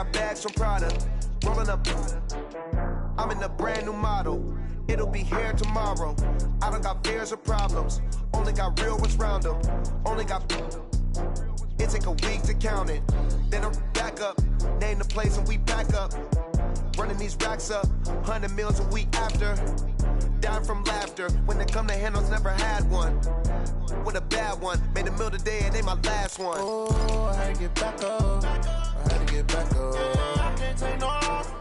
got bags from Prada. Rolling up. I'm in a brand new model. It'll be here tomorrow. I don't got fears or problems. Only got real ones round them. Only got. It take a week to count it. Then I'm back up. Name the place and we back up. Running these racks up. 100 meals a week after. Dying from laughter. When they come to handles, never had one. With a bad one. Made a meal today and they my last one. Oh, I had to get back up. I had to get back up. I can't take no off.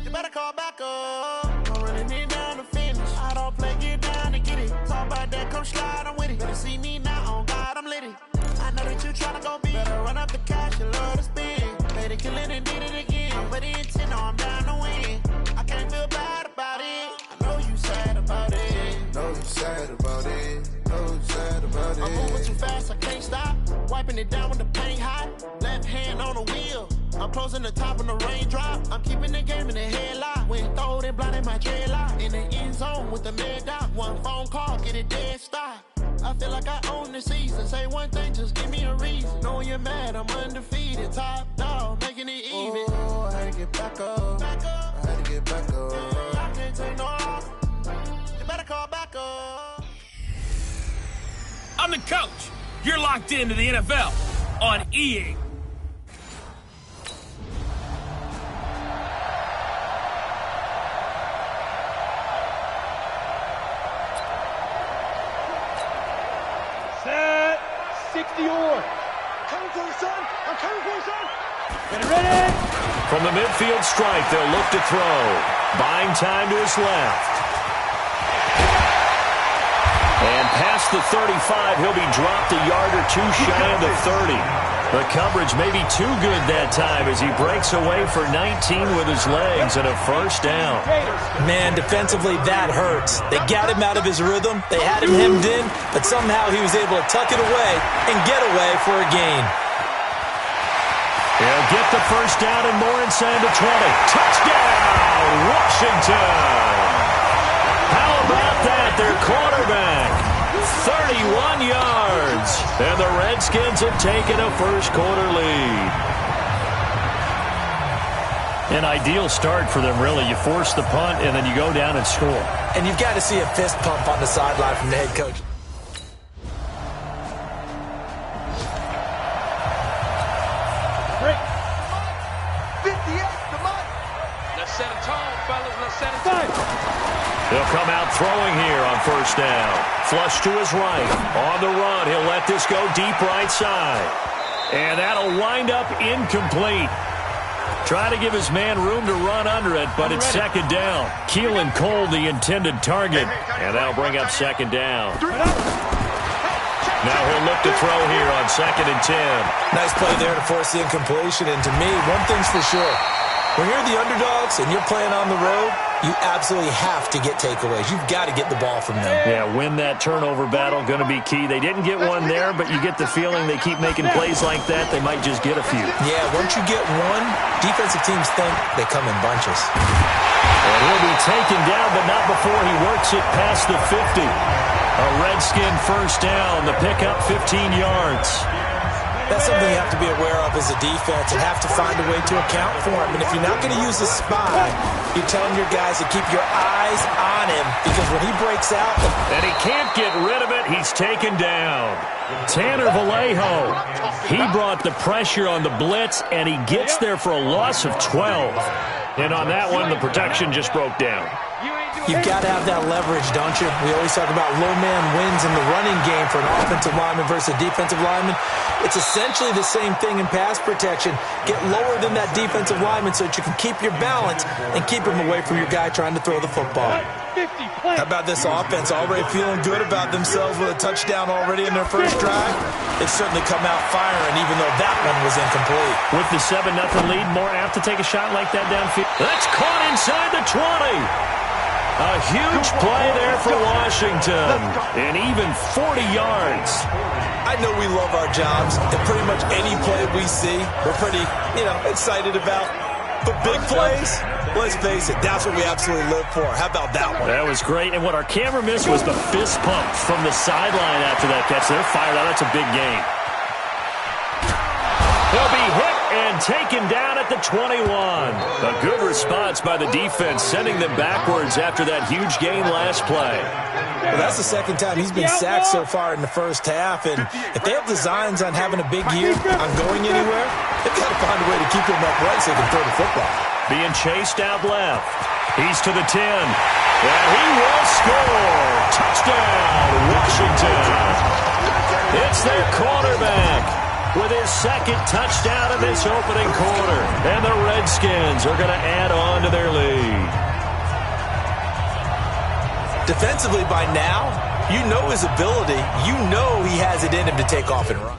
You better call back up. I'm running it down to finish. I don't play, get down to get it. Talk about that, come slide, I'm with it. Better see me now, on God, I'm litty. I know that you tryna go big. Better run up the cash, you love to spend. Made it, kill it, and did it again. I'm with the intent, no, I'm down to win. I can't feel bad about it. I know you sad about it. Know you sad about it. Know you sad about it. I'm moving too fast, I can't stop. Wiping it down with the paint hot. Left hand on the wheel. I'm closing the top on the raindrop. I'm keeping the game in the headlock. When throwed and blinded my dreadlock. In the end zone with the mad dot. One phone call, get it dead stop. I feel like I own the season. Say one thing, just give me a reason. Knowing you're mad, I'm undefeated. Top dog, making it even. Oh, I had to get back up. I had to get back up. I can't take no off. You better call back up. I'm the coach. You're locked into the NFL on EA. Set. 60 or. Coming for the sun. I'm coming for the sun. Get ready. From the midfield stripe, they'll look to throw. Buying time to his left. And past the 35, he'll be dropped a yard or two shy of the 30. The coverage may be too good that time as he breaks away for 19 with his legs and a first down. Man, defensively, that hurts. They got him out of his rhythm. They had him hemmed in, but somehow he was able to tuck it away and get away for a gain. He'll get the first down and more inside the 20. Touchdown, Washington! How about that? Their quarterback, 31 yards. And the Redskins have taken a first-quarter lead. An ideal start for them, really. You force the punt, and then you go down and score. And you've got to see a fist pump on the sideline from the head coach. Break. 58, come on. Let's set it tall, fellas. Let's set it tall. He'll come out throwing here on first down. Flush to his right. On the run, he'll let this go deep right side. And that'll wind up incomplete. Try to give his man room to run under it, but it's second down. Keelan Cole, the intended target. And that'll bring up second down. Now he'll look to throw here on 2nd and 10. Nice play there to force the incompletion. And to me, one thing's for sure. When you're the underdogs and you're playing on the road, you absolutely have to get takeaways. You've got to get the ball from them. Yeah, win that turnover battle, going to be key. They didn't get one there, but you get the feeling they keep making plays like that, they might just get a few. Yeah, once you get one, defensive teams think they come in bunches. And he'll be taken down, but not before he works it past the 50. A Redskin first down, the pickup 15 yards. That's something you have to be aware of as a defense and have to find a way to account for him. And if you're not going to use a spy, you're telling your guys to keep your eyes on him because when he breaks out... And he can't get rid of it. He's taken down. Tanner Vallejo. He brought the pressure on the blitz, and he gets there for a loss of 12. And on that one, the protection just broke down. You've got to have that leverage, don't you? We always talk about low man wins in the running game for an offensive lineman versus a defensive lineman. It's essentially the same thing in pass protection. Get lower than that defensive lineman so that you can keep your balance and keep him away from your guy trying to throw the football. How about this offense already feeling good about themselves with a touchdown already in their first drive? They've certainly come out firing even though that one was incomplete. With the 7-0 lead, more apt to take a shot like that downfield. That's caught inside the 20. A huge play there for Washington, and even 40 yards. I know we love our jobs, and pretty much any play we see, we're pretty, excited about. But big plays, let's face it, that's what we absolutely live for. How about that one? That was great, and what our camera missed was the fist pump from the sideline after that catch. They're fired out. That's a big game. He'll be hit and taken down at the 21. A good response by the defense, sending them backwards after that huge gain last play. Well, that's the second time he's been sacked so far in the first half, and if they have designs on having a big year, on going anywhere, they've got to find a way to keep him upright so they can throw the football. Being chased out left. He's to the 10. And he will score. Touchdown, Washington. It's their quarterback with his second touchdown of this opening quarter. And the Redskins are going to add on to their lead. Defensively by now, you know his ability. You know he has it in him to take off and run.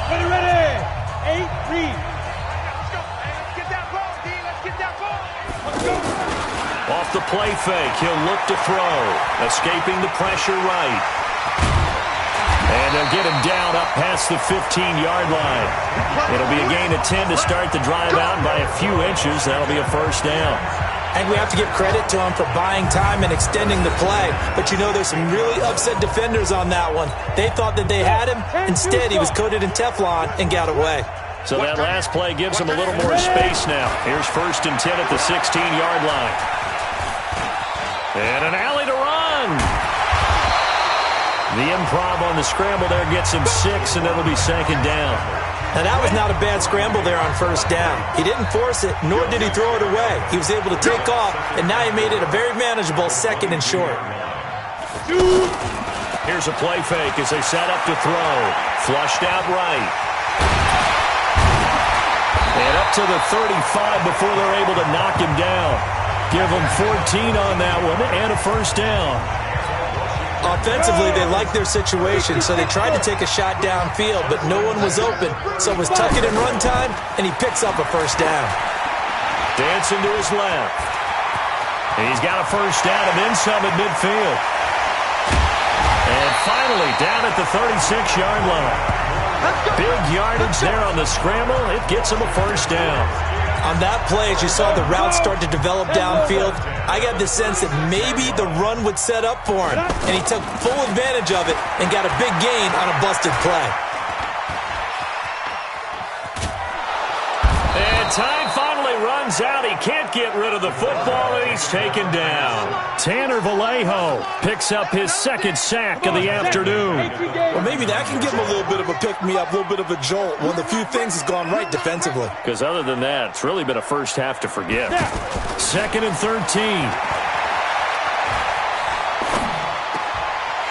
Ready. 8, read. Let's go, man. Let's get that ball, D. Let's get that ball. Let's go. Off the play fake, he'll look to throw. Escaping the pressure right. And they'll get him down up past the 15-yard line. It'll be a gain of 10 to start the drive out by a few inches. That'll be a first down. And we have to give credit to him for buying time and extending the play. But you know, there's some really upset defenders on that one. They thought that they had him. Instead, he was coated in Teflon and got away. So that last play gives him a little more space now. Here's 1st and 10 at the 16-yard line. And an alley to run. The improv on the scramble there gets him 6, and it'll be 2nd down. Now, that was not a bad scramble there on 1st down. He didn't force it, nor did he throw it away. He was able to take off, and now he made it a very manageable 2nd and short. Here's a play fake as they set up to throw. Flushed out right. And up to the 35 before they're able to knock him down. Give him 14 on that one and a first down. Offensively, they liked their situation, so they tried to take a shot downfield, but no one was open. So it was tuck it and run time, and he picks up a first down. Dancing to his left. He's got a first down and then some at midfield. And finally, down at the 36-yard line. Big yardage there on the scramble. It gets him a first down. On that play, as you saw the route start to develop downfield, I got the sense that maybe the run would set up for him, and he took full advantage of it and got a big gain on a busted play. And time finally runs out. He can't get rid of the football, and he's taken down. Tanner Vallejo picks up his 2nd sack of the afternoon. Well, maybe that can give him a little bit of a pick-me-up, a little bit of a jolt. One of the few things has gone right defensively. Because other than that, it's really been a first half to forget. 2nd and 13.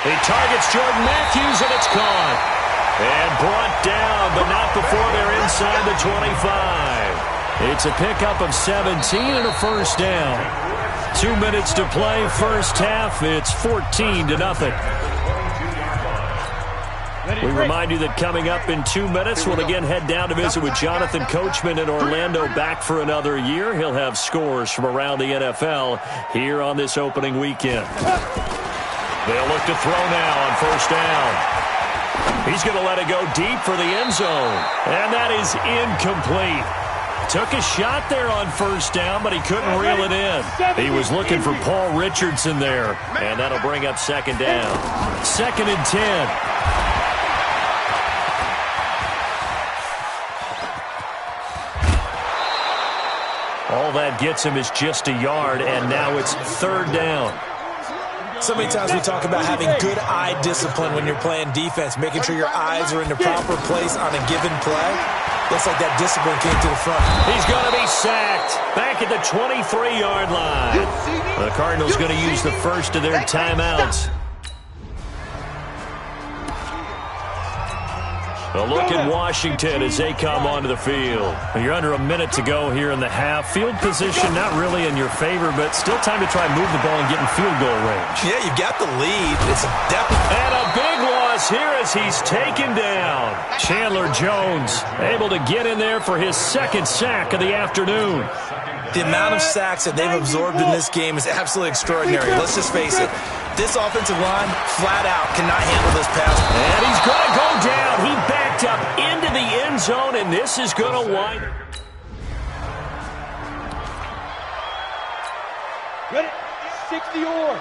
He targets Jordan Matthews, and it's caught. And brought down, but not before they're inside the 25. It's a pickup of 17 and a first down. 2 minutes to play, first half. It's 14-0. We remind you that coming up in 2 minutes, we'll again head down to visit with Jonathan Coachman in Orlando, back for another year. He'll have scores from around the NFL here on this opening weekend. They'll look to throw now on first down. He's going to let it go deep for the end zone. And that is incomplete. Took a shot there on first down, but he couldn't reel it in. He was looking for Paul Richardson there. And that'll bring up 2nd down. 2nd and 10. All that gets him is just a yard, and now it's 3rd down. So many times we talk about having good eye discipline when you're playing defense, making sure your eyes are in the proper place on a given play. Looks like that discipline came to the front. He's going to be sacked back at the 23-yard line. The Cardinals going to use the first of their timeouts. A look at Washington as they come onto the field. You're under a minute to go here in the half. Field position not really in your favor, but still time to try and move the ball and get in field goal range. Yeah, you've got the lead. It's definitely... And a big loss here as he's taken down. Chandler Jones able to get in there for his 2nd sack of the afternoon. The amount of sacks that they've absorbed in this game is absolutely extraordinary. Let's just face it. This offensive line, flat out, cannot handle this pass. And he's going to go down. He backed up into the end zone, and this is going to wind. Ready? 60 or.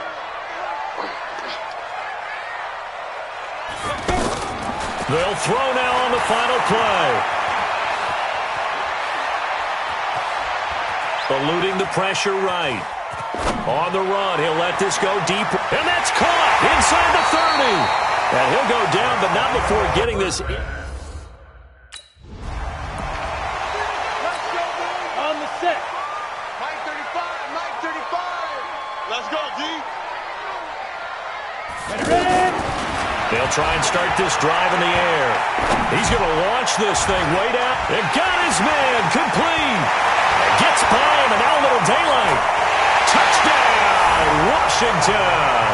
They'll throw now on the final play. Eluding the pressure right. On the run, he'll let this go deep. And that's caught inside the 30. And he'll go down, but not before getting this. On the set. Mike 35, Mike 35. Let's go, D. Ready? They'll try and start this drive in the air. He's going to launch this thing way down. And got his man complete. Gets by him, and now a little daylight. Touchdown, Washington.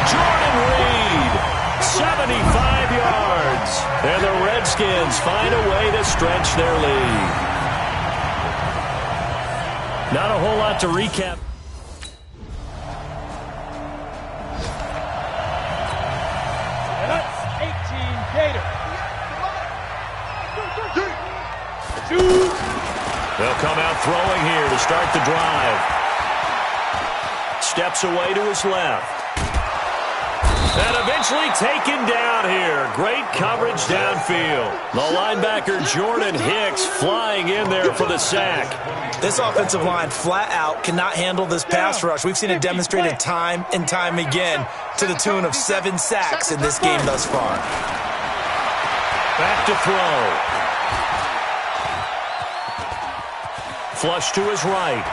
Jordan Reed, 75 yards. And the Redskins find a way to stretch their lead. Not a whole lot to recap. That's 18 Gator. 2. They'll come out throwing here to start the drive. Steps away to his left. And eventually taken down here. Great coverage downfield. The linebacker Jordan Hicks flying in there for the sack. This offensive line flat out cannot handle this pass rush. We've seen it demonstrated time and time again to the tune of 7 sacks in this game thus far. Back to throw. Flush to his right.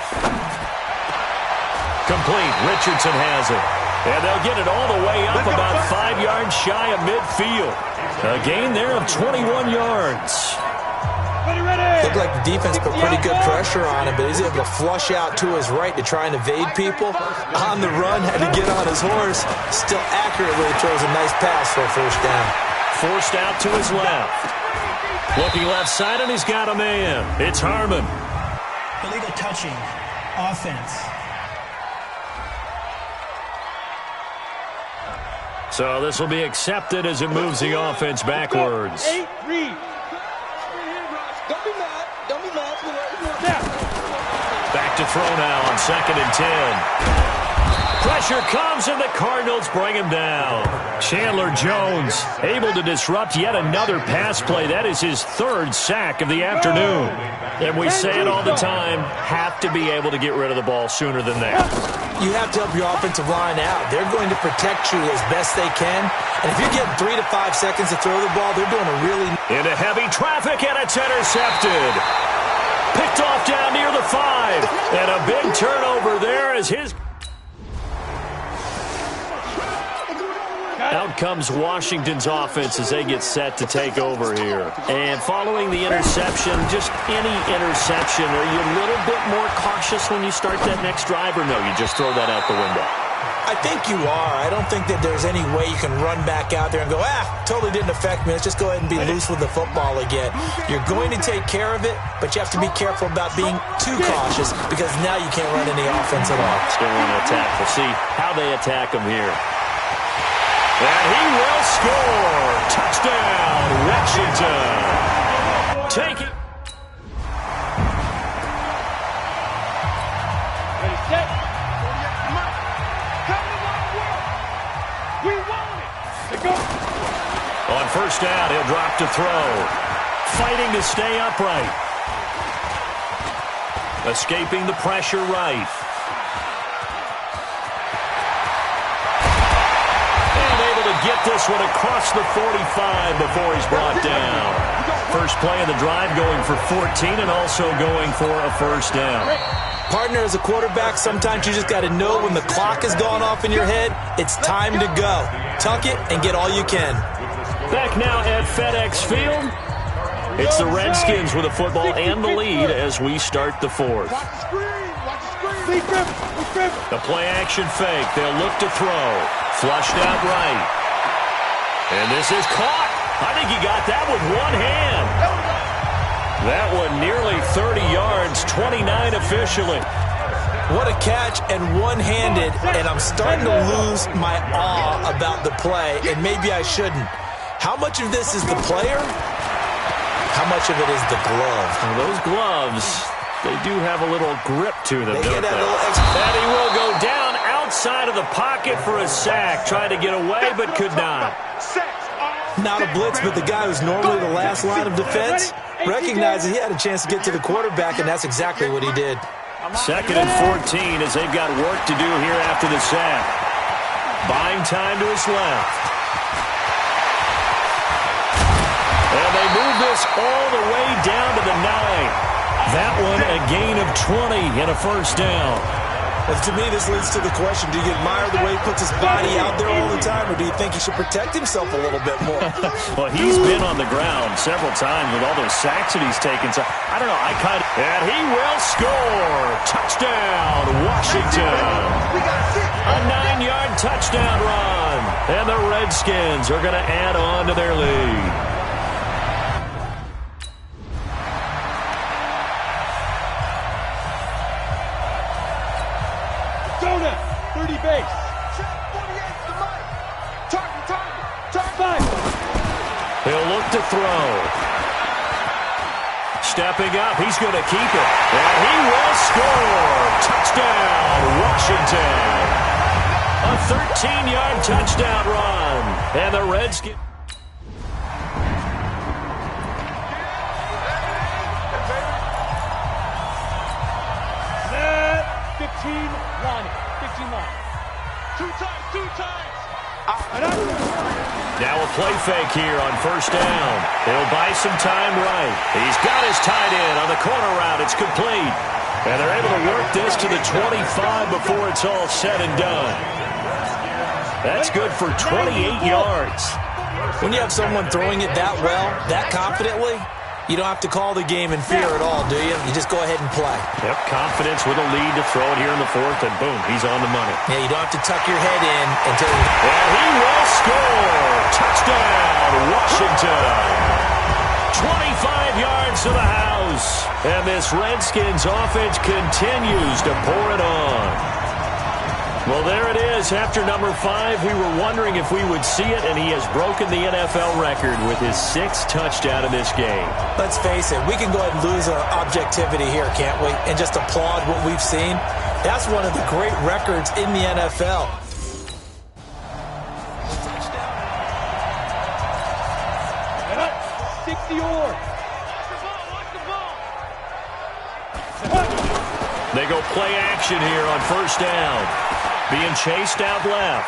Complete. Richardson has it. And they'll get it all the way up about 5 yards shy of midfield. A gain there of 21 yards. Looked like the defense put pretty good pressure on him, but he's able to flush out to his right to try and evade people. On the run, had to get on his horse. Still accurately throws a nice pass for a first down. Forced out to his left. Looking left side, and he's got a man. It's Harmon. Illegal touching. Offense. So this will be accepted as it moves the offense backwards. 8 read. Don't be mad. Don't be mad. Back to throw now on 2nd and 10. Pressure comes, and the Cardinals bring him down. Chandler Jones able to disrupt yet another pass play. That is his 3rd sack of the afternoon. And we say it all the time, have to be able to get rid of the ball sooner than that. You have to help your offensive line out. They're going to protect you as best they can. And if you're getting 3 to 5 seconds to throw the ball, they're doing a really... Into heavy traffic, and it's intercepted. Picked off down near the 5. And a big turnover there as his... Out comes Washington's offense as they get set to take over here. And following the interception, just any interception, are you a little bit more cautious when you start that next drive, or no, you just throw that out the window? I think you are. I don't think that there's any way you can run back out there and go, totally didn't affect me. Let's just go ahead and be loose with the football again. You're going to take care of it, but you have to be careful about being too cautious because now you can't run any offense at all. Still want to attack. We'll see how they attack him here. And he will score. Touchdown, Washington. Take it. Ready, set. We want it. Go. On 1st down, he'll drop to throw. Fighting to stay upright. Escaping the pressure right. Get this one across the 45 before he's brought down. First play of the drive going for 14 and also going for a first down. Partner, as a quarterback, sometimes you just got to know when the clock has gone off in your head, it's time to go. Tuck it and get all you can. Back now at FedEx Field. It's the Redskins with the football and the lead as we start the 4th. The play-action fake. They'll look to throw. Flushed out right. And this is caught. I think he got that with one hand. That one nearly 30 yards, 29 officially. What a catch and one-handed, and I'm starting to lose my awe about the play, and maybe I shouldn't. How much of this is the player? How much of it is the glove? Well, those gloves, they do have a little grip to them, don't they? And he will go down outside of the pocket for a sack. Tried to get away, but could not. Not a blitz, but the guy who's normally the last line of defense recognized that he had a chance to get to the quarterback, and that's exactly what he did. 2nd and 14 as they've got work to do here after the sack. Buying time to his left. And they move this all the way down to the 9. That one a gain of 20 and a first down. Well, to me, this leads to the question, do you admire the way he puts his body out there all the time, or do you think he should protect himself a little bit more? Well, he's been on the ground several times with all those sacks that he's taken. So, I don't know, and he will score. Touchdown, Washington. A 9-yard touchdown run. And the Redskins are going to add on to their lead. Base. Target. He'll look to throw. Stepping up, he's going to keep it. And he will score. Touchdown, Washington. A 13-yard touchdown run. And the Redskins. Set 15 line. 15 line. Two times. Now a play fake here on first down. He'll buy some time right. He's got his tight end on the corner route. It's complete. And they're able to work this to the 25 before it's all said and done. That's good for 28 yards. When you have someone throwing it that well, that confidently, you don't have to call the game in fear at all, do you? You just go ahead and play. Yep, confidence with a lead to throw it here in the 4th, and boom, he's on the money. Yeah, you don't have to tuck your head in until... And he will score! Touchdown, Washington! 25 yards to the house. And this Redskins offense continues to pour it on. Well, there it is. After number 5, we were wondering if we would see it, and he has broken the NFL record with his 6th touchdown in this game. Let's face it, we can go ahead and lose our objectivity here, can't we? And just applaud what we've seen. That's one of the great records in the NFL. They go play action here on first down. Being chased out left.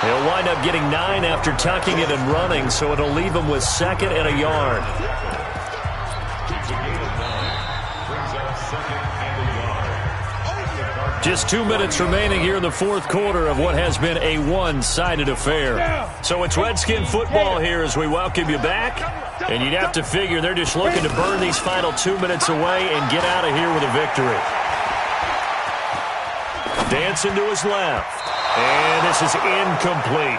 He'll wind up getting 9 after tucking it and running, so it'll leave him with 2nd and a yard. Just 2 minutes remaining here in the 4th quarter of what has been a one-sided affair. So it's Redskin football here as we welcome you back. And you'd have to figure they're just looking to burn these final 2 minutes away and get out of here with a victory. Dancing to his left. And this is incomplete.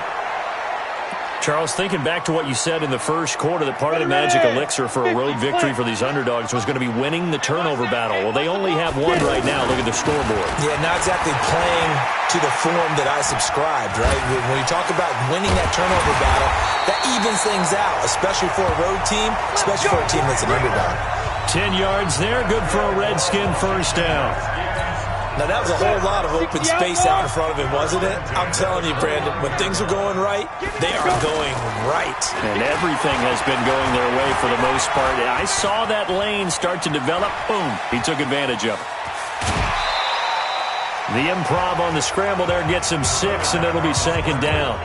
Charles, thinking back to what you said in the first quarter, that part of the magic elixir for a road victory for these underdogs was going to be winning the turnover battle. Well, they only have one right now. Look at the scoreboard. Yeah, not exactly playing to the form that I subscribed, right? When you talk about winning that turnover battle, that evens things out, especially for a road team, especially for a team that's an underdog. 10 yards there, good for a Redskin first down. Now, that was a whole lot of open space out in front of him, wasn't it? I'm telling you, Brandon, when things are going right, they are going right. And everything has been going their way for the most part. I saw that lane start to develop. Boom. He took advantage of it. The improv on the scramble there gets him 6, and it'll be 2nd down.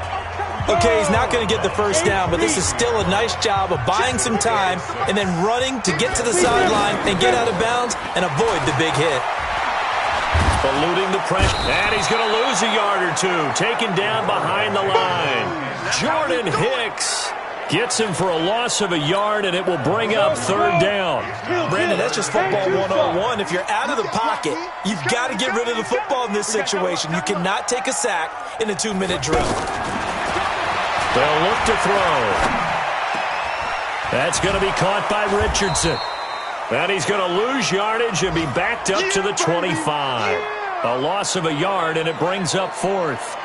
Okay, he's not going to get the first down, but this is still a nice job of buying some time and then running to get to the sideline and get out of bounds and avoid the big hit. Eluding the pressure, and he's going to lose a yard or two. Taken down behind the line. Jordan Hicks gets him for a loss of a yard, and it will bring up 3rd down. Brandon, that's just football 101. If you're out of the pocket, you've got to get rid of the football in this situation. You cannot take a sack in a 2-minute drill. They'll look to throw. That's going to be caught by Richardson. And he's going to lose yardage and be backed up to the 25. A loss of a yard, and it brings up 4th.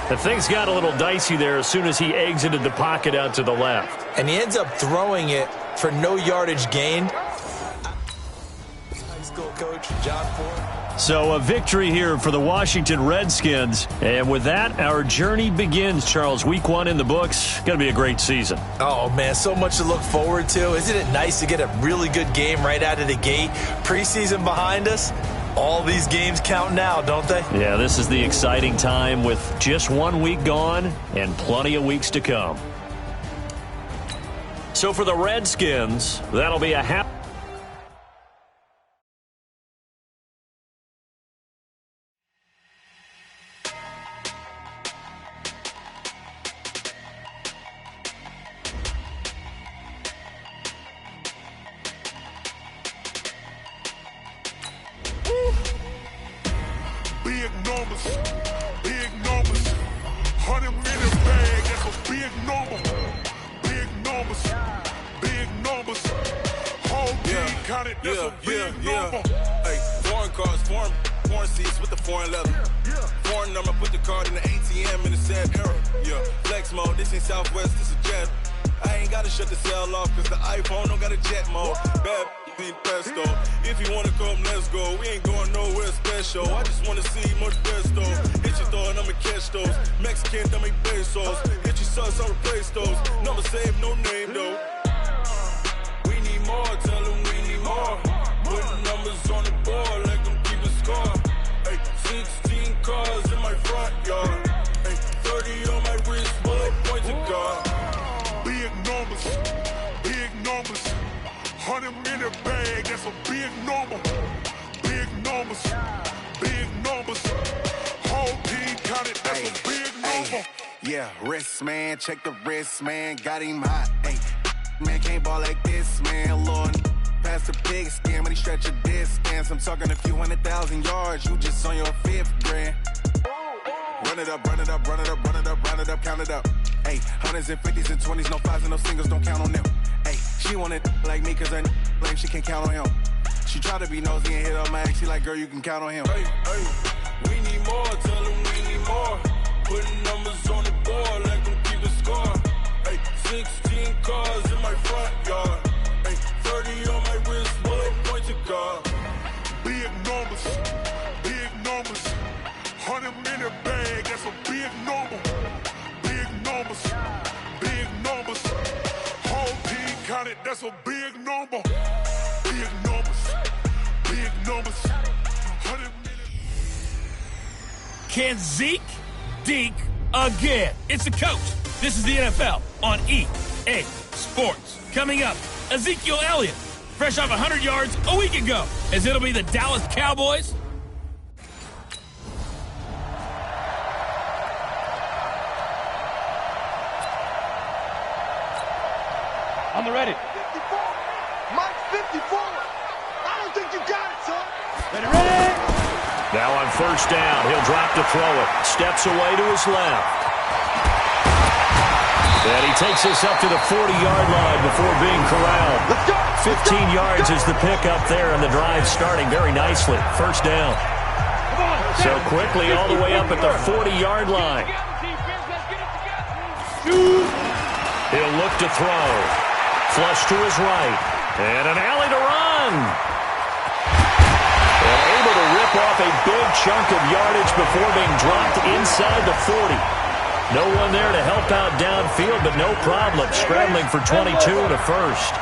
The things got a little dicey there as soon as he exited the pocket out to the left. And he ends up throwing it for no yardage gained. High school coach John Ford. So a victory here for the Washington Redskins. And with that, our journey begins, Charles. Week 1 in the books. Going to be a great season. Oh, man, so much to look forward to. Isn't it nice to get a really good game right out of the gate? Preseason behind us. All these games count now, don't they? Yeah, this is the exciting time with just 1 week gone and plenty of weeks to come. So for the Redskins, that'll be a half. Big numbers, 100 million bag, that's a big number. Big numbers, whole team counted, that's a big number. Hey, foreign cars, foreign seats with the foreign leather. Foreign number, put the card in the ATM in the sad era. Yeah, flex mode, this ain't Southwest, this is jet. I ain't gotta shut the cell off, cause the iPhone don't got a jet mode. Bad be pesto. If you wanna come, let's go. We ain't going nowhere special. I just wanna see much pesto. Hit your thought, I'ma catch those. Mexican, dummy pesos. Hit your sauce, I'll replace those. Number save, no name though. We need more, tell them we need more. Putting numbers on the board, let them keep a score. Hey, 16 cars in my front yard. Hey, 30 on my wrist, bullet point to God. Big numbers, 100 million bag, that's a big number. Big numbers, whole team counted, that's a big number. Yeah, wrist man, check the wrist man, got him hot. Ay, man can't ball like this, man. Lord, past the big scam, when he stretch a distance. I'm talking a few 100,000 yards, you just on your 5th grand. Run it up, count it up. Ay, hundreds and 50s and 20s, no 5s and no singles, don't count on them. Ay, she want it like me, cause her blame she can't count on him. She try to be nosy and hit on my ex, she like, girl, you can count on him. Hey, we need more, tell them we need more. Putting numbers on the board, let them keep a score. Hey, 16 cars in my front yard. Hey, 30 on my wrist, bullet point to God. Big numbers, 100 million bag, that's a big number. Big numbers, whole team counted, that's a big number. Big numbers, 100 million. Can Zeke deke again? It's the coach. This is the NFL on EA Sports. Coming up, Ezekiel Elliott, fresh off 100 yards a week ago, as it'll be the Dallas Cowboys. On the ready. 54. Mike 54. I don't think you got it, son. Ready. Now on first down, he'll drop to throw it. Steps away to his left. And he takes us up to the 40-yard line before being corralled. Let's go. 15 yards is the pickup there, and the drive starting very nicely. First down. So quickly all the way up at the 40-yard line. He'll look to throw. Flush to his right. And an alley to run. And able to rip off a big chunk of yardage before being dropped inside the 40. No one there to help out downfield, but no problem. Scrambling for 22 and a first.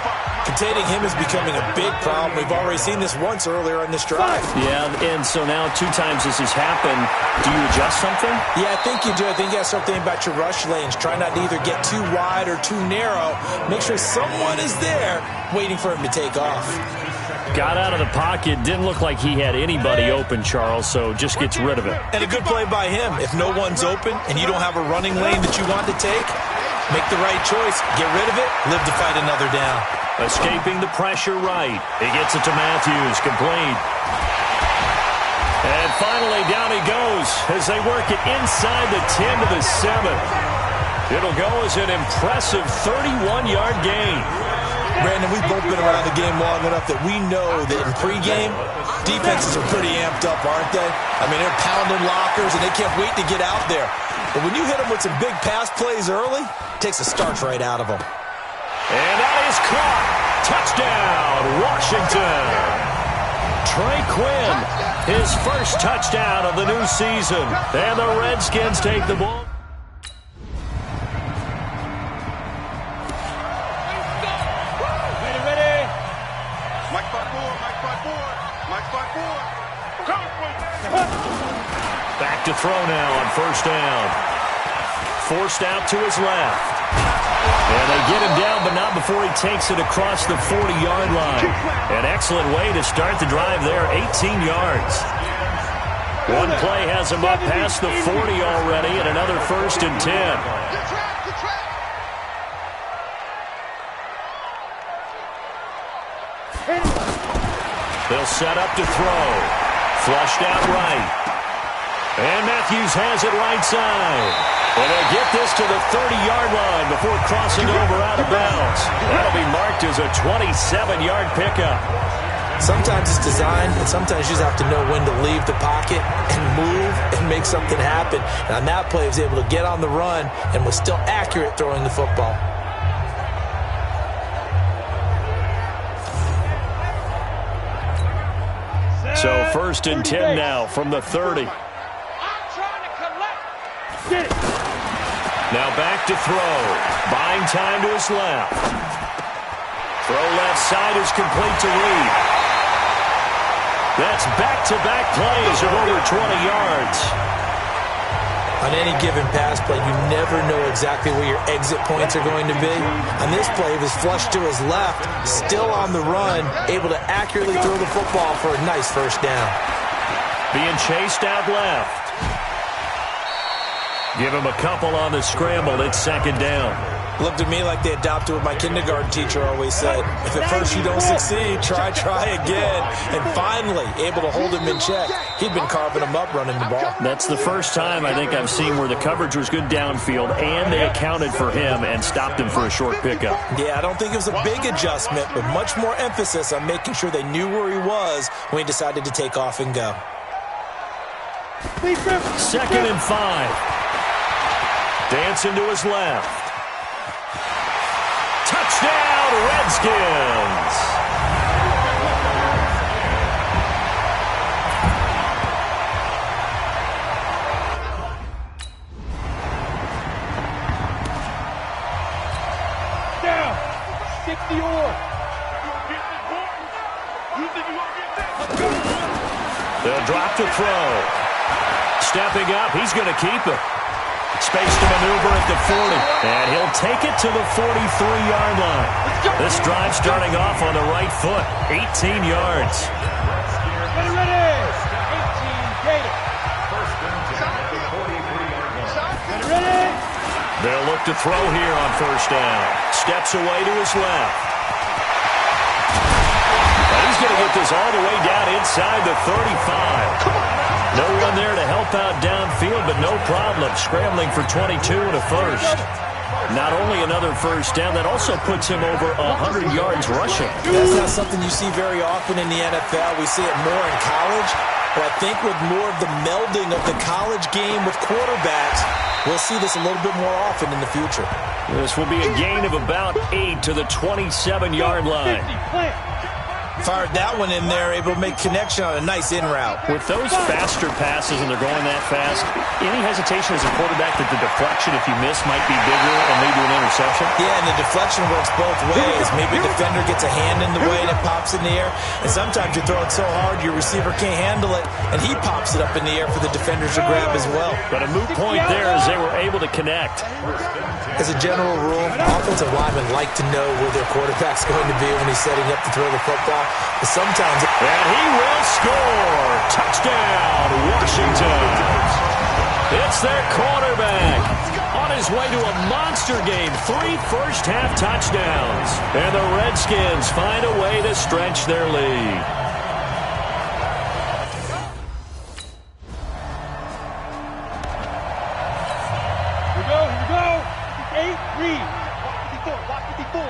Containing him is becoming a big problem. We've already seen this once earlier on this drive. Yeah, and so now 2 times this has happened. Do you adjust something? Yeah, I think you do. I think you have something about your rush lanes. Try not to either get too wide or too narrow. Make sure someone is there waiting for him to take off. Got out of the pocket. Didn't look like he had anybody open, Charles, so just gets rid of it. And a good play by him. If no one's open and you don't have a running lane that you want to take, make the right choice. Get rid of it. Live to fight another down. Escaping the pressure right. He gets it to Matthews. Complete. And finally, down he goes as they work it inside the 10 to the 7. It'll go as an impressive 31-yard gain. Brandon, we've both been around the game long enough that we know that in pregame, defenses are pretty amped up, aren't they? I mean, they're pounding lockers, and they can't wait to get out there. But when you hit them with some big pass plays early, it takes the starch right out of them. And that is caught. Touchdown, Washington. Trey Quinn His first touchdown of the new season. And the Redskins take the ball. Back to throw now on first down. Forced out to his left. And they get him down, but not before he takes it across the 40-yard line. An excellent way to start the drive there, 18 yards. One play has him up past the 40 already, and another 1st and 10. They'll set up to throw. Flushed out right. And Matthews has it right side. And they'll get this to the 30-yard line before crossing over out of bounds. That'll be marked as a 27-yard pickup. Sometimes it's design, and sometimes you just have to know when to leave the pocket and move and make something happen. And on that play, he was able to get on the run and was still accurate throwing the football. So 1st and 10 now from the 30. Now back to throw. Buying time to his left. Throw left side is complete to Reed. That's back-to-back plays of over 20 yards. On any given pass play, you never know exactly where your exit points are going to be. On this play, he was flushed to his left, still on the run, able to accurately throw the football for a nice first down. Being chased out left. Give him a couple on the scramble. It's 2nd down. Looked to me like they adopted what my kindergarten teacher always said. If at first you don't succeed, try again. And finally, able to hold him in check. He'd been carving him up running the ball. That's the first time I think I've seen where the coverage was good downfield and they accounted for him and stopped him for a short pickup. Yeah, I don't think it was a big adjustment, but much more emphasis on making sure they knew where he was when he decided to take off and go. 2nd and 5. Dancing to his left. Touchdown, Redskins! Down. 60 or. They'll drop to throw. Stepping up, he's going to keep it. Space to maneuver at the 40, and he'll take it to the 43-yard line. This drive starting off on the right foot, 18 yards. Ready. 18 Gator. Ready. They'll look to throw here on first down. Steps away to his left. And he's going to get this all the way down inside the 35. No one there to help out downfield, but no problem. Scrambling for 22 and a first. Not only another first down, that also puts him over 100 yards rushing. That's not something you see very often in the NFL. We see it more in college, but I think with more of the melding of the college game with quarterbacks, we'll see this a little bit more often in the future. This will be a gain of about 8 to the 27-yard line. Fired that one in there, able to make connection on a nice in route. With those faster passes and they're going that fast, any hesitation as a quarterback that the deflection, if you miss, might be bigger and lead to an interception? Yeah, and the deflection works both ways. Maybe a defender gets a hand in the way and it pops in the air, and sometimes you throw it so hard your receiver can't handle it, and he pops it up in the air for the defenders to grab as well. But a moot point there as they were able to connect. As a general rule, offensive linemen like to know where their quarterback's going to be when he's setting up to throw the football. But sometimes... And he will score! Touchdown, Washington! It's their quarterback on his way to a monster game. 3 first-half touchdowns. And the Redskins find a way to stretch their lead. Here we go. 8, read. Watch 54.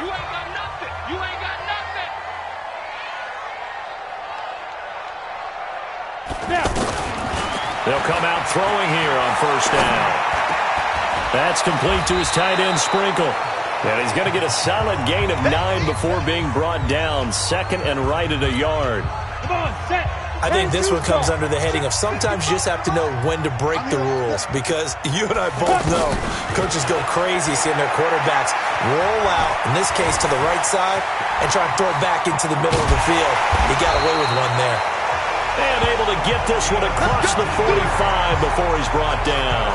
You ain't got nothing. Now. They'll come out throwing here on first down. That's complete to his tight end, Sprinkle. And he's going to get a solid gain of 9 before being brought down. 2nd and right at a yard. Come on, set. I think this one comes under the heading of sometimes you just have to know when to break the rules, because you and I both know coaches go crazy seeing their quarterbacks roll out, in this case to the right side, and try and throw it back into the middle of the field. He got away with one there. And able to get this one across the 45 before he's brought down.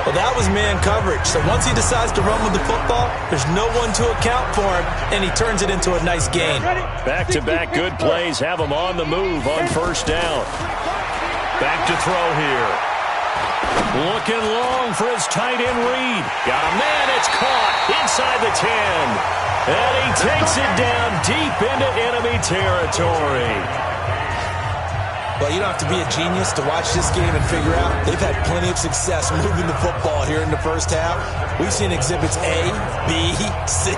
Well, that was man coverage. So once he decides to run with the football, there's no one to account for him, and he turns it into a nice gain. Back-to-back good plays have him on the move on first down. Back to throw here. Looking long for his tight end read. Got a man, it's caught inside the 10. And he takes it down deep into enemy territory. Well, you don't have to be a genius to watch this game and figure out they've had plenty of success moving the football here in the first half. We've seen exhibits A, B, C,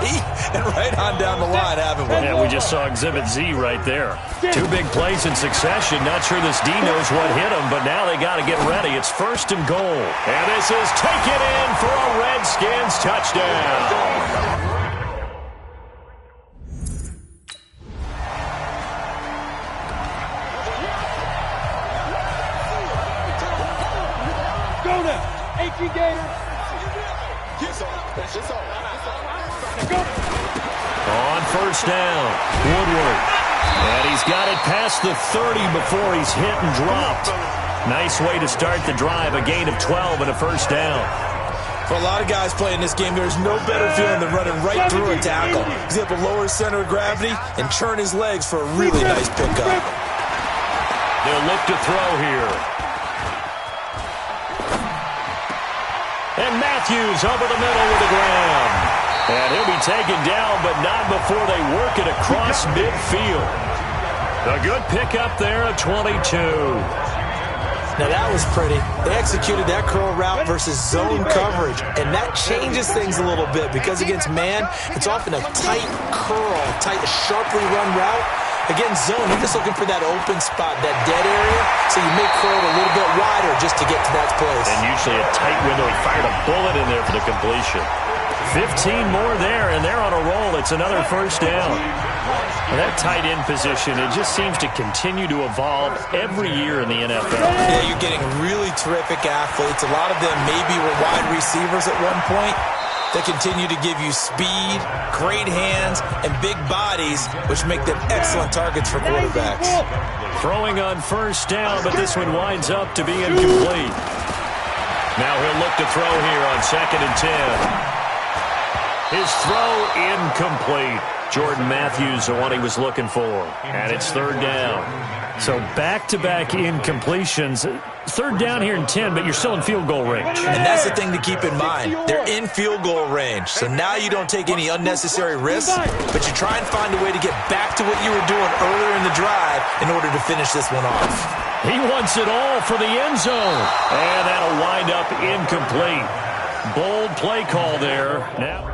and right on down the line, haven't we? Yeah, we just saw exhibit Z right there. Two big plays in succession. Not sure this D knows what hit him, but now they got to get ready. It's 1st and goal. And this is taken in for a Redskins touchdown. On first down, Woodward. And he's got it past the 30 before he's hit and dropped. Nice way to start the drive, a gain of 12 and a first down. For a lot of guys playing this game, there's no better feeling than running right through a tackle. He's able to lower his center of gravity and churn his legs for a really nice pickup. They'll look to throw here. And Matthews over the middle with the grab. And he'll be taken down, but not before they work it across midfield. A good pickup there at 22. Now that was pretty. They executed that curl route versus zone coverage, and that changes things a little bit because against man, it's often a tight curl, sharply run route. Against zone, you're just looking for that open spot, that dead area, so you may curl it a little bit wider just to get to that place. And usually a tight window. He fired a bullet in there for the completion. 15 more there, and they're on a roll. It's another first down. And that tight end position, it just seems to continue to evolve every year in the NFL. Yeah, you're getting really terrific athletes. A lot of them maybe were wide receivers at one point. They continue to give you speed, great hands, and big bodies, which make them excellent targets for quarterbacks. Throwing on first down, but this one winds up to be incomplete. Now he'll look to throw here on 2nd and 10. His throw incomplete. Jordan Matthews, the one he was looking for. And it's 3rd down. So back-to-back incompletions. 3rd down here in 10, but you're still in field goal range. And that's the thing to keep in mind. They're in field goal range. So now you don't take any unnecessary risks, but you try and find a way to get back to what you were doing earlier in the drive in order to finish this one off. He wants it all for the end zone. And that'll wind up incomplete. Bold play call there. Now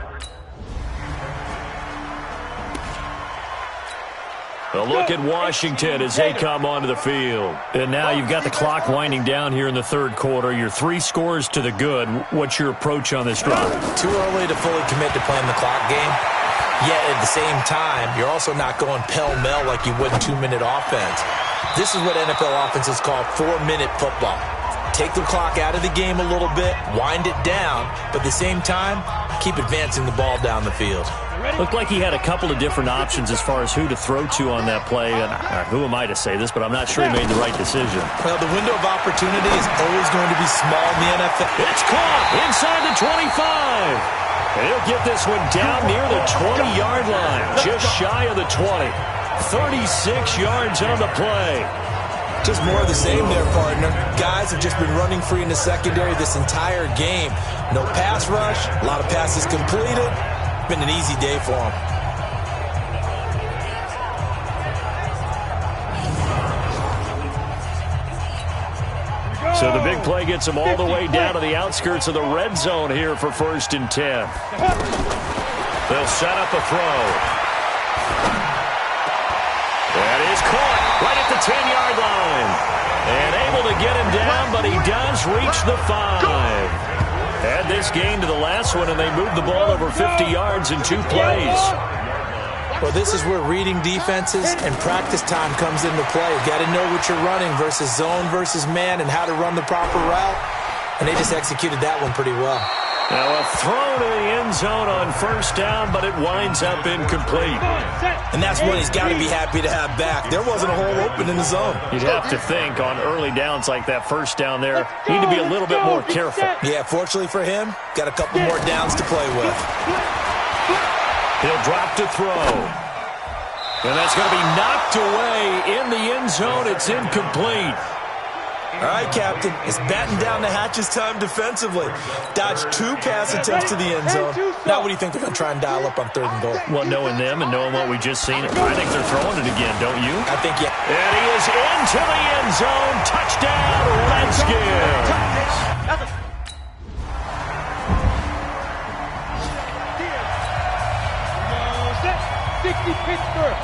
a look at Washington as they come onto the field. And now you've got the clock winding down here in the 3rd quarter. You're 3 scores to the good. What's your approach on this drive? Too early to fully commit to playing the clock game. Yet at the same time, you're also not going pell-mell like you would in 2-minute offense. This is what NFL offenses call 4-minute football. Take the clock out of the game a little bit, wind it down, but at the same time, keep advancing the ball down the field. Looked like he had a couple of different options as far as who to throw to on that play. And who am I to say this, but I'm not sure he made the right decision. Well, the window of opportunity is always going to be small in the NFL. It's caught inside the 25. And he'll get this one down near the 20-yard line, just shy of the 20. 36 yards on the play. Just more of the same there, partner. Guys have just been running free in the secondary this entire game. No pass rush, a lot of passes completed. Been an easy day for him. So the big play gets him all the way down to the outskirts of the red zone here for 1st and 10. They'll set up a throw. That is caught right at the 10-yard line. And able to get him down, but he does reach the 5. Had this gain to the last one, and they moved the ball over 50 yards in 2 plays. Well, this is where reading defenses and practice time comes into play. You got to know what you're running versus zone versus man and how to run the proper route. And they just executed that one pretty well. Now a throw to the end zone on first down, but it winds up incomplete. And that's one he's got to be happy to have back. There wasn't a hole open in the zone. You'd have to think on early downs like that first down there, you need to be a little bit more careful. Yeah, fortunately for him, got a couple more downs to play with. He'll drop to throw. And that's going to be knocked away in the end zone. It's incomplete. All right, Captain, it's batten down the hatches time defensively. Dodged 2 pass attempts to the end zone. Now what do you think they're going to try and dial up on 3rd and goal? Well, knowing them and knowing what we just seen, I think they're throwing it again, don't you? I think, yeah. And he is into the end zone. Touchdown, Redskins. 60 Pittsburgh.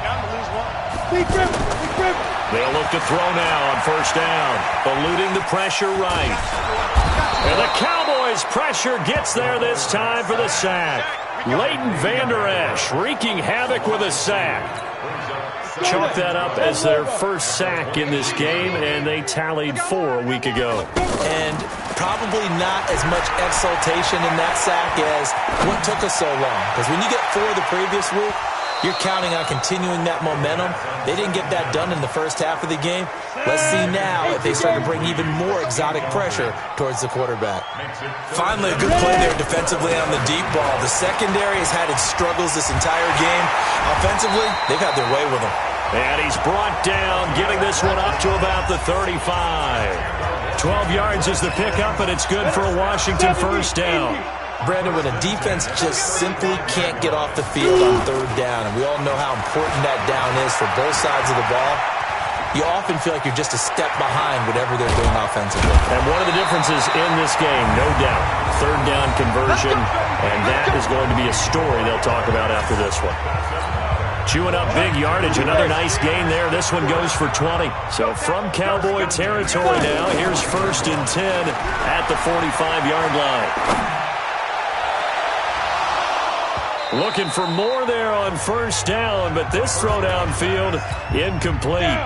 Down to lose one. Big River. They'll look to throw now on first down. Eluding the pressure right. And the Cowboys' pressure gets there this time for the sack. Leighton Vander Esch wreaking havoc with a sack. Chalk that up as their first sack in this game, and they tallied 4 a week ago. And probably not as much exultation in that sack as what took us so long. Because when you get 4 the previous week, you're counting on continuing that momentum. They didn't get that done in the first half of the game. Let's see now if they start to bring even more exotic pressure towards the quarterback. Finally, a good play there defensively on the deep ball. The secondary has had its struggles this entire game. Offensively, they've had their way with them. And he's brought down, giving this one up to about the 35. 12 yards is the pickup, and it's good for a Washington first down. Brandon, when a defense just simply can't get off the field on 3rd down, and we all know how important that down is for both sides of the ball, you often feel like you're just a step behind whatever they're doing offensively. And one of the differences in this game, no doubt, 3rd down conversion, and that is going to be a story they'll talk about after this one. Chewing up big yardage, another nice gain there. This one goes for 20. So from Cowboy territory now, here's 1st and 10 at the 45-yard line. Looking for more there on first down, but this throw downfield incomplete.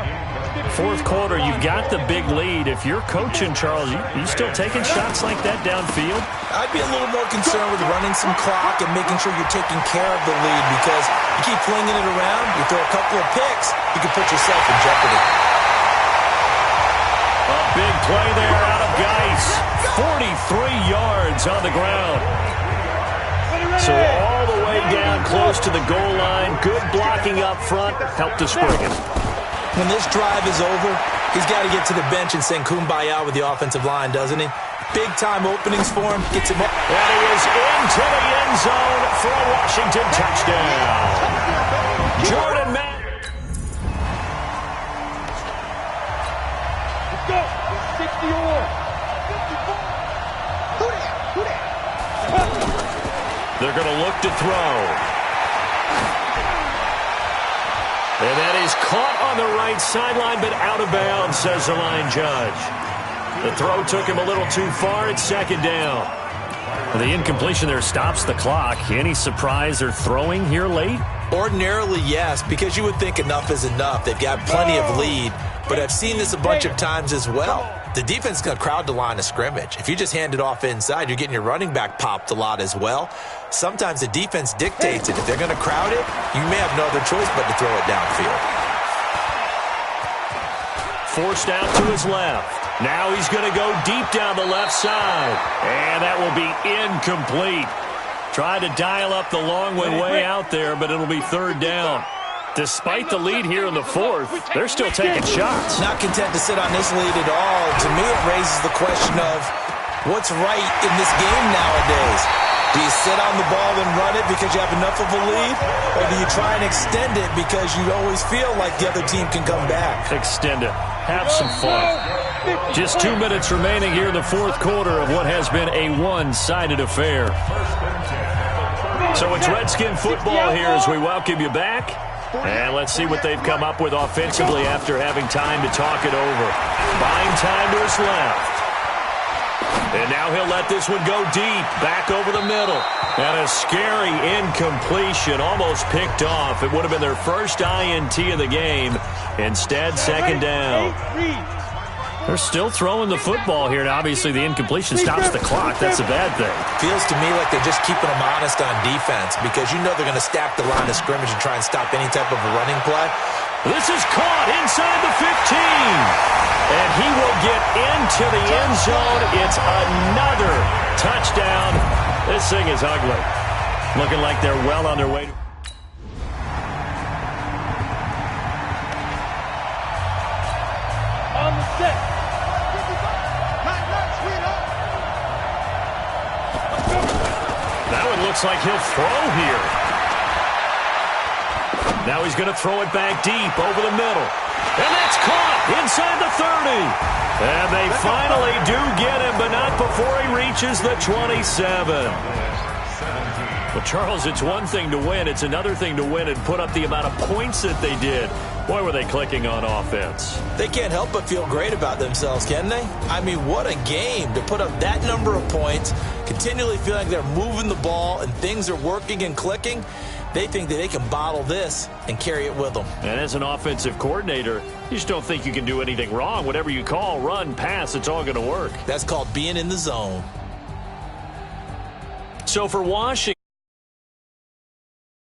4th quarter, you've got the big lead. If you're coaching, Charles, you still taking shots like that downfield? I'd be a little more concerned with running some clock and making sure you're taking care of the lead, because you keep flinging it around, you throw a couple of picks, you can put yourself in jeopardy. A big play there out of Geis. 43 yards on the ground. So all the way down close to the goal line. Good blocking up front. Helped to spring it. When this drive is over, he's got to get to the bench and sing Kumbaya with the offensive line, doesn't he? Big-time openings for him. Gets him up. And he is into the end zone for a Washington touchdown. Jordan Matt. Let's go. 60 or 54. Who that? They're going to look to throw. And that is caught on the right sideline, but out of bounds, says the line judge. The throw took him a little too far. It's 2nd down. The incompletion there stops the clock. Any surprise they're throwing here late? Ordinarily, yes, because you would think enough is enough. They've got plenty of lead, but I've seen this a bunch of times as well. The defense is going to crowd the line of scrimmage. If you just hand it off inside, you're getting your running back popped a lot as well. Sometimes the defense dictates it. If they're going to crowd it, you may have no other choice but to throw it downfield. Forced out to his left. Now he's going to go deep down the left side. And that will be incomplete. Tried to dial up the long way out there, but it'll be 3rd down. Despite the lead here in the 4th, they're still taking shots. Not content to sit on this lead at all. To me, it raises the question of what's right in this game nowadays. Do you sit on the ball and run it because you have enough of a lead? Or do you try and extend it because you always feel like the other team can come back? Extend it. Have some fun. Just 2 minutes remaining here in the 4th quarter of what has been a one-sided affair. So it's Redskin football here as we welcome you back. And let's see what they've come up with offensively after having time to talk it over. Buying time to his left. And now he'll let this one go deep, back over the middle. And a scary incompletion, almost picked off. It would have been their first INT of the game. Instead, second down. They're still throwing the football here, and obviously the incompletion stops the clock. That's a bad thing. Feels to me like they're just keeping them honest on defense because you know they're going to stack the line of scrimmage and try and stop any type of a running play. This is caught inside the 15. And he will get into the end zone. It's another touchdown. This thing is ugly. Looking like they're well on their way. On the set. That one looks like he'll throw here. Now he's going to throw it back deep over the middle. And that's caught inside the 30. And they finally do get him, but not before he reaches the 27. Well, Charles, it's one thing to win. It's another thing to win and put up the amount of points that they did. Boy, were they clicking on offense. They can't help but feel great about themselves, can they? I mean, what a game to put up that number of points, continually feel like they're moving the ball and things are working and clicking. They think that they can bottle this and carry it with them. And as an offensive coordinator, you just don't think you can do anything wrong. Whatever you call, run, pass, it's all going to work. That's called being in the zone. So for Washington.